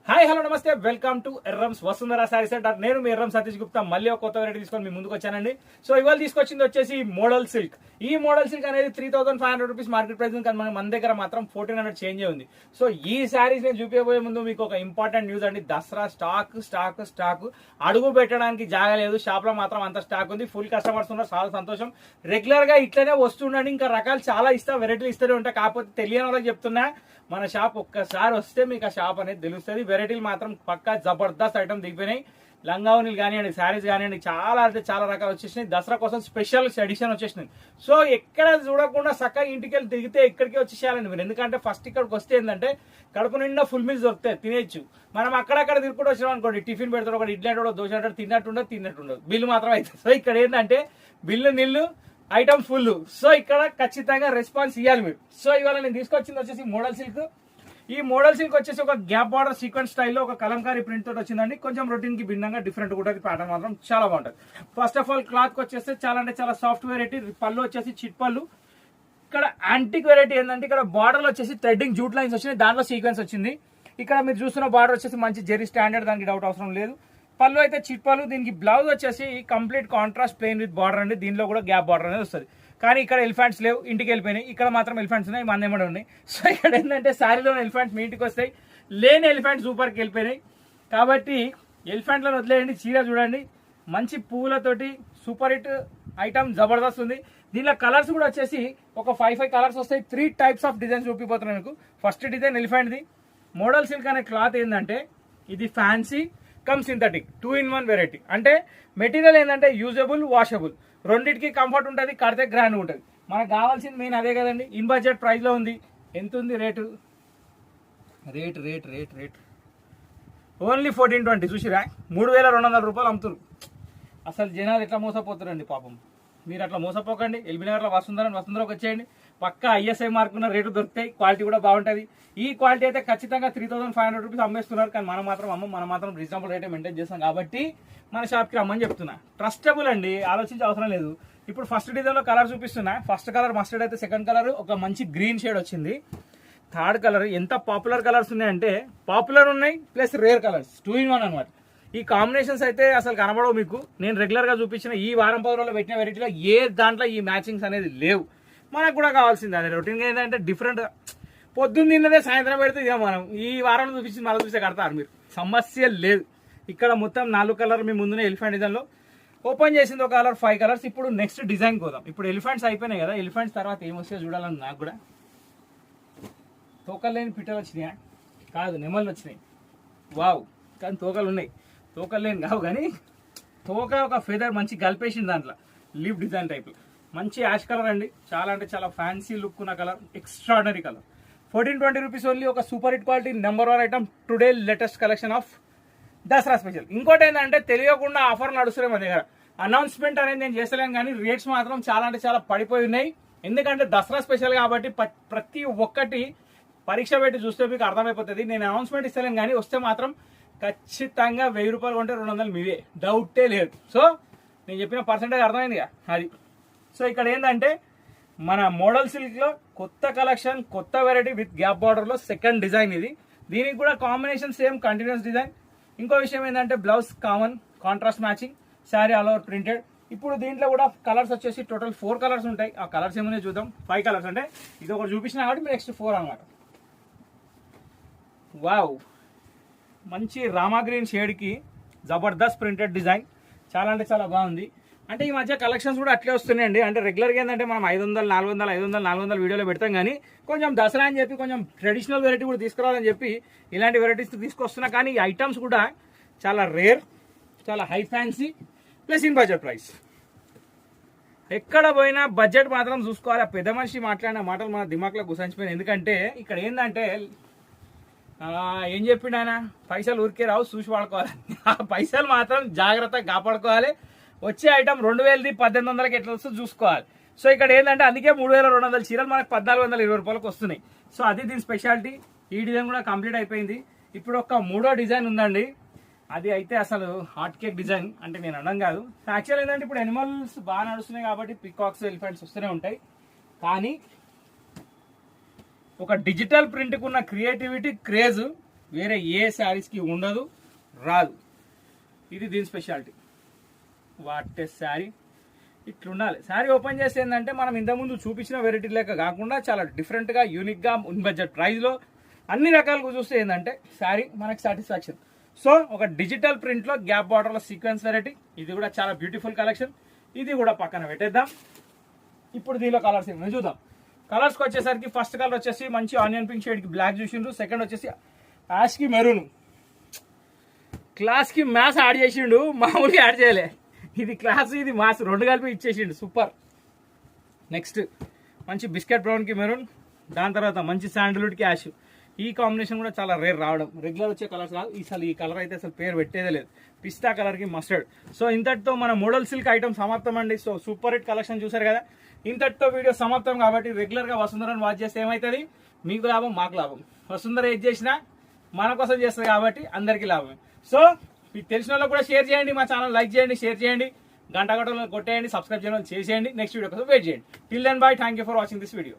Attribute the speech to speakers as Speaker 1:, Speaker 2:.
Speaker 1: Hi hello నమస్తే welcome to Erram's Vasundhara sari centre. నేను మీ ఎర్రం సతీష్ గుప్తా మళ్ళీ ఒక కొత్త వెరైటీ తీసుకొని మీ ముందుకు వచ్చానండి. సో ఇవాళ తీసుకొచ్చింది వచ్చేసి మోడల్ సిల్క్. ఈ మోడల్ సిల్క్ అనేది 3500 రూపీస్ మార్కెట్ ప్రైస్, కానీ మన దగ్గర మాత్రం 1400 చేంజ్ ఉంది. సో ఈ శారీస్ నేను చూపించబోయే ముందు మీకు ఒక ఇంపార్టెంట్ న్యూస్ అండి. దసరా స్టాక్ అడుగు పెట్టడానికి జాగా లేదు. షాప్ లో మాత్రం అంత స్టాక్ ఉంది. ఫుల్ కస్టమర్స్ ఉన్నారు, చాలా సంతోషం. రెగ్యులర్ గా ఇట్లనే వస్తుండండి. ఇంకా రకాలు చాలా వెరైటీలు ఇస్తూనే ఉంటాయి. కాకపోతే తెలియని వాళ్ళకి చెప్తున్నా, మన షాప్ ఒక్కసారి వస్తే మీకు ఆ షాప్ అనేది తెలుస్తుంది. వెరైటీలు మాత్రం పక్కా జబర్దస్త్ ఐటమ్ దిగిపోయినాయి. లంగావనీలు కానివ్వండి, శారీస్ కానివ్వండి, చాలా అంటే చాలా రకాలు వచ్చేసినాయి. దసరా కోసం స్పెషల్ ఎడిషన్ వచ్చేసినాయి. సో ఎక్కడ చూడకుండా చక్కగా ఇంటికి వెళ్ళి దిగితే ఇక్కడికి వచ్చేసేయాలండి మీరు. ఎందుకంటే ఫస్ట్ ఇక్కడికి వస్తే ఏంటంటే కడుపు నిండా ఫుల్ మీల్స్ దొరుకుతాయి, తినేచ్చు. మనం అక్కడక్కడ తిరుగుతూ వచ్చినాం అనుకోండి, టిఫిన్ పెడతాడు, ఒకటి ఇడ్లీ అంటాడు, దోశ అంటాడు, తిన్నట్టుండదు, బిల్లు మాత్రం అవుతుంది. సో ఇక్కడ ఏంటంటే బిల్లు నిల్లు, ఐటమ్ ఫుల్. సో ఇక్కడ ఖచ్చితంగా రెస్పాన్స్ ఇవ్వాలి మీరు. సో ఇవాళ నేను తీసుకొచ్చింది వచ్చేసి మోడల్ సిల్క్. ఈ మోడల్ సిల్క్ వచ్చేసి ఒక గ్యాప్ బార్డర్ సీక్వెన్స్ స్టైల్లో ఒక కలంకారీ ప్రింట్ తోటి వచ్చిందండి. కొంచెం రొటీన్ కి భిన్నంగా డిఫరెంట్ కూడా ప్యాటర్న్ మాత్రం చాలా బాగుంటుంది. ఫస్ట్ ఆఫ్ ఆల్ క్లాత్ కి వచ్చేస్తే చాలా అంటే చాలా సాఫ్ట్ వెరైటీ. పళ్ళు వచ్చేసి చిట్ పళ్ళు. ఇక్కడ యాంటిక్ వెరైటీ ఏంటంటే ఇక్కడ బార్డర్ లో వచ్చేసి థ్రెడ్డింగ్ జూట్ లైన్స్ వచ్చినాయి, దాంట్లో సీక్వెన్స్ వచ్చింది. ఇక్కడ మీరు చూస్తున్న బార్డర్ వచ్చేసి మంచి జెరీ స్టాండర్డ్, దానికి డౌట్ అవసరం లేదు. పళ్ళు అయితే చిట్ పళ్ళు. దీనికి బ్లౌజ్ వచ్చేసి complete contrast plain with border అండి. దీనిలో కూడా గ్యాప్ బార్డర్ అనేది వస్తుంది. కానీ ఇక్కడ ఎలిఫెంట్స్ లేవు, ఇంటికి వెళ్ళిపోయినాయి. ఇక్కడ మాత్రం ఎలిఫెంట్స్ ఉన్నాయి, మన ఏమైనా ఉన్నాయి. సో ఇక్కడ ఏంటంటే శారీలోని ఎలిఫెంట్స్ మీ ఇంటికి వస్తాయి, లేని ఎలిఫెంట్స్ సూపర్కి వెళ్ళిపోయినాయి. కాబట్టి ఎలిఫెంట్లను వదిలేయండి. చీర చూడండి, మంచి పువ్వులతోటి సూపర్ హిట్ ఐటమ్ జబర్దస్త్ ఉంది. దీనిలో కలర్స్ కూడా వచ్చేసి ఒక 5 కలర్స్ వస్తాయి. 3 టైప్స్ ఆఫ్ డిజైన్స్ చూపిపోతున్నాయి మీకు. ఫస్ట్ డిజైన్ ఎలిఫెంట్ది. మోడల్ సిల్క్ అనే క్లాత్ ఏంటంటే ఇది fancy cum synthetic 2-in-1 variety. అంటే మెటీరియల్ ఏంటంటే యూజబుల్, వాషబుల్, రెండింటికి కంఫర్ట్ ఉంటుంది, కడితే గ్రాండ్ ఉంటుంది. మనకు కావాల్సింది మెయిన్ అదే కదండి. ఇన్ బడ్జెట్ ప్రైస్ లో ఉంది. ఎంత ఉంది రేటు? Rate only 1420. చూసిరా, 3200 రూపాయలు అమ్ముతున్నారు. అసలు జనాలు ఎట్లా మోసపోతారండి పాపం. మీరు అట్లా మోసపోకండి. ఎల్బీనగర్లో వసుంధరకు వచ్చేయండి. పక్కా ఐఎస్ఐ మార్క్ ఉన్న రేటు దొరుకుతాయి. క్వాలిటీ కూడా బాగుంటుంది. ఈ క్వాలిటీ అయితే ఖచ్చితంగా 3500 రూపీస్ అమ్మేస్తున్నారు. కానీ మనం మాత్రం రీజనబుల్ రేటే మెయింటైన్ చేస్తాం. కాబట్టి మన షాప్కి రమ్మని చెప్తున్నా. ట్రస్టబుల్ అండి, ఆలోచించే అవసరం లేదు. ఇప్పుడు ఫస్ట్ డిజైన్లో కలర్ చూపిస్తున్నా. ఫస్ట్ కలర్ మస్టర్డ్ అయితే, సెకండ్ కలర్ ఒక మంచి గ్రీన్ షేడ్ వచ్చింది. థర్డ్ కలర్ ఎంత పాపులర్ కలర్స్ ఉన్నాయంటే పాపులర్ ఉన్నాయి ప్లస్ రేర్ కలర్స్ 2-in-1 అనమాట. ఈ కాంబినేషన్స్ అయితే అసలు కనబడవు మీకు. నేను రెగ్యులర్గా చూపించిన ఈ వారం 10 రోజుల్లో పెట్టిన వెరైటీలో ఏ దాంట్లో ఈ మ్యాచింగ్స్ అనేది లేవు. మనకు కూడా కావాల్సింది అదే రొటీన్గా ఏంటంటే డిఫరెంట్. పొద్దున్న తిన్నదే సాయంత్రం పెడితే ఇక మనం ఈ వారంలో చూపించి మళ్ళీ చూస్తే కడతారు మీరు, సమస్య లేదు. ఇక్కడ మొత్తం 4 కలర్ మీ ముందునే ఎలిఫెంట్ డిజైన్లో ఓపెన్ చేసింది. ఒక కలర్ 5 కలర్స్. ఇప్పుడు నెక్స్ట్ డిజైన్ కోదాం. ఇప్పుడు ఎలిఫెంట్స్ అయిపోయినాయి కదా, ఎలిఫెంట్స్ తర్వాత ఏమొస్తాయో చూడాలని నాకు కూడా. తోకలు లేని పిట్టలు వచ్చినాయా? కాదు, నెమళ్ళు వచ్చినాయి. వావ్, కానీ తోకలు ఉన్నాయి. తోకలు లేని కావు, కానీ తోక ఒక ఫెదర్ మంచి కలిపేసింది దాంట్లో. లీఫ్ డిజైన్ టైప్ మంచి యాష్ కలర్ అండి. చాలా అంటే చాలా ఫ్యాన్సీ లుక్ ఉన్న colour, extraordinary colour. 1420 rupees only. ఒక super hit quality number 1 item, today latest collection of Dasara special. ఇంకోటి ఏంటంటే తెలియకుండా ఆఫర్ నడుస్తున్నాయి మన దగ్గర. అనౌన్స్మెంట్ అనేది నేను చేస్తలేను, కానీ రేట్స్ మాత్రం చాలా అంటే చాలా పడిపోయి ఉన్నాయి. ఎందుకంటే దసరా స్పెషల్ కాబట్టి ప్రతి ఒక్కటి పరీక్ష పెట్టి చూస్తే మీకు అర్థమైపోతుంది. నేను అనౌన్స్మెంట్ ఇస్తలేను, కానీ వస్తే మాత్రం ఖచ్చితంగా 1000 రూపాయలు కొంటే 200 మీవే, డౌటే లేదు. సో నేను చెప్పిన పర్సెంటేజ్ అర్థమైందిగా అది. సో ఇక్కడ ఏంటంటే మన మోడల్ సిల్క్లో కొత్త కలెక్షన్, కొత్త వెరైటీ విత్ గ్యాప్ బార్డర్లో సెకండ్ డిజైన్ ఇది. దీనికి కూడా కాంబినేషన్ సేమ్ కంటిన్యూస్ డిజైన్. ఇంకో విషయం ఏంటంటే blouse common, contrast matching, sari all over printed. ఇప్పుడు దీంట్లో కూడా కలర్స్ వచ్చేసి టోటల్ 4 కలర్స్ ఉంటాయి. ఆ కలర్స్ ఏమైనా చూద్దాం. 5 కలర్స్ అంటే ఇది ఒకటి చూపించిన కాబట్టి నెక్స్ట్ 4 అనమాట. వావ్, మంచి రామా గ్రీన్ షేడ్కి జబర్దస్త్ ప్రింటెడ్ డిజైన్. చాలా అంటే చాలా బాగుంది. అంటే ఈ మధ్య కలెక్షన్స్ కూడా అట్లే వస్తున్నాయండి. అంటే రెగ్యులర్గా ఏంటంటే మనం 500, 400 వీడియోలో పెడతాం, కానీ కొంచెం దసరా అని చెప్పి కొంచెం ట్రెడిషనల్ వెరైటీ కూడా తీసుకురావాలని చెప్పి ఇలాంటి వెరైటీస్ తీసుకొస్తున్నా. కానీ ఈ ఐటమ్స్ కూడా చాలా రేర్, చాలా high fancy, plus in budget price. ఎక్కడ పోయినా బడ్జెట్ మాత్రం చూసుకోవాలి. ఆ పెద్ద మనిషి మాట్లాడిన మాటలు మన దిమాక్లో గుసంచిపోయినాయి. ఎందుకంటే ఇక్కడ ఏంటంటే ఏం చెప్పిండు ఆయన, పైసలు ఊరికే రావు, చూసి వాడుకోవాలి. ఆ పైసలు మాత్రం జాగ్రత్తగా కాపాడుకోవాలి. వచ్చే ఐటమ్ 2000ది 1800కి ఎట్లా వస్తుందో చూసుకోవాలి. సో ఇక్కడ ఏంటంటే అందుకే 3200 చీరలు మనకు 1420 రూపాయలకు వస్తున్నాయి. సో అది దీని స్పెషాలిటీ. ఈ డిజైన్ కూడా కంప్లీట్ అయిపోయింది. ఇప్పుడు ఒక 3వ డిజైన్ ఉందండి. అది అయితే అసలు హాట్ కేక్ డిజైన్. అంటే నేను అనడం కాదు, యాక్చువల్ ఏంటంటే ఇప్పుడు ఎనిమల్స్ బాగా నడుస్తున్నాయి కాబట్టి పికాక్స్, ఎలిఫెంట్స్ వస్తూనే ఉంటాయి. కానీ ఒక డిజిటల్ ప్రింట్కి ఉన్న క్రియేటివిటీ, క్రేజ్ వేరే ఏ శారీస్కి ఉండదు, రాదు. ఇది దీని స్పెషాలిటీ. వాట్ ఏ శారీ, ఇట్లుండాలి. శారీ ఓపెన్ చేస్తే ఏంటంటే మనం ఇంతకుముందు చూపించిన వెరైటీ లెక్క కాకుండా చాలా డిఫరెంట్గా, యూనిక్గా, ఇన్ బడ్జెట్ ప్రైస్లో అన్ని రకాలుగా చూస్తే ఏంటంటే శారీ మనకు సాటిస్ఫాక్షన్. సో ఒక డిజిటల్ ప్రింట్లో గ్యాప్ బార్డర్లో సీక్వెన్స్ వెరైటీ, ఇది కూడా చాలా బ్యూటిఫుల్ కలెక్షన్. ఇది కూడా పక్కన పెట్టేద్దాం. ఇప్పుడు దీనిలో కలర్స్ ఏమైనా చూద్దాం. కలర్స్కి వచ్చేసరికి ఫస్ట్ కలర్ వచ్చేసి మంచి ఆనియన్ పింక్ షేడ్కి బ్లాక్ చూసిండ్రు. సెకండ్ వచ్చేసి యాష్కి మెరూన్. క్లాస్కి మ్యాథ్స్ యాడ్ చేసిండు, మామూలుగా యాడ్ చేయలే. ఇది క్లాస్, ఇది మాస్, రెండు కలిపి ఇచ్చేసిండు, సూపర్. నెక్స్ట్ మంచి బిస్కెట్ బ్రౌన్కి మెరూన్, దాని తర్వాత మంచి శాండల్వుడ్కి యాష్. ఈ కాంబినేషన్ కూడా చాలా రేర్ రావడం, రెగ్యులర్ వచ్చే కలర్స్ కాదు. అసలు ఈ కలర్ అయితే అసలు పేరు పెట్టేదే లేదు. పిస్తా కలర్కి మస్టర్డ్. సో ఇంతటితో మన మోడల్ సిల్క్ ఐటమ్ సమాప్తం అండి. సో సూపర్ హిట్ కలెక్షన్ చూసారు కదా. ఇంతటితో వీడియో సమాప్తం. కాబట్టి రెగ్యులర్గా వసుంధరని వాచ్ చేస్తే ఏమవుతుంది, మీకు లాభం, మాకు లాభం. వసుంధర ఏది చేసినా మన కోసం చేస్తుంది కాబట్టి అందరికీ లాభమే. సో మీకు తెలిసిన వాళ్ళకి కూడా షేర్ చేయండి, మా ఛానల్ లైక్ చేయండి, షేర్ చేయండి, గంట కొట్టేయండి, సబ్స్క్రైబ్ చేయడం చేసేయండి. నెక్స్ట్ వీడియో కోసం వెయిట్ చేయండి. Till then bye, thank you for watching this video.